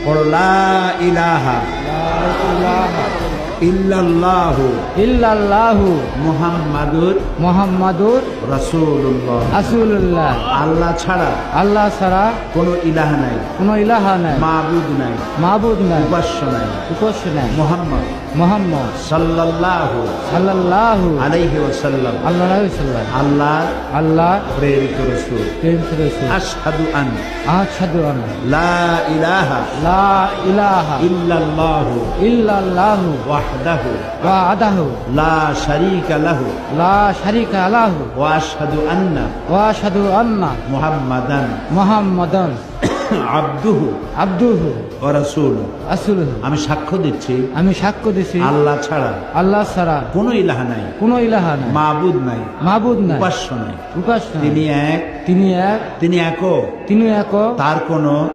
পড়ো লা ইলাহা ইল্লাল্লাহু ইল্লাল্লাহু মুহাম্মাদুর মুহাম্মাদুর রাসূলুল্লাহ। রাসূলুল্লাহ। আল্লাহ ছাড়া আল্লাহ ছাড়া কোনো ইলাহা নাই, কোনো ইলাহা নাই, মাবুদ নাই, মাবুদ নাই, উপাস্য নাই। উপাস্য নাই। মুহাম্মদ মুহাম্মদ সাল্লাল্লাহু সাল্লাল্লাহু আলাইহি ওয়াসাল্লাম আল্লাহু সাল্লাম আল্লাহ আল্লাহ প্রেরিত রাসূল। প্রেরিত রাসূল। আশহাদু আন আশহাদু আন্না লা ইলাহা লা ইলাহা ইল্লাল্লাহু ইল্লাল্লাহু ওয়াহদাহু ওয়াহদাহু লা শারীকা লাহু লা শারীকা লাহু ওয়া আশহাদু আন্না ওয়া আশহাদু আন্না মুহাম্মাদান মুহাম্মাদান আবদুহু আবদুহু ওয়া রাসূলুহু। রাসূলুহু। আমি সাক্ষ্য দিচ্ছি আমি সাক্ষ্য দিছি আল্লাহ ছাড়া আল্লাহ ছাড়া কোনো ইলাহা নাই, কোনো ইলাহা নাই, মাবুদ নাই, মাবুদ নাই, উপাস্য নাই। উপাস্য নাই। তিনি এক, তিনি এক, তিনি একক, তিনি একক, তার কোনো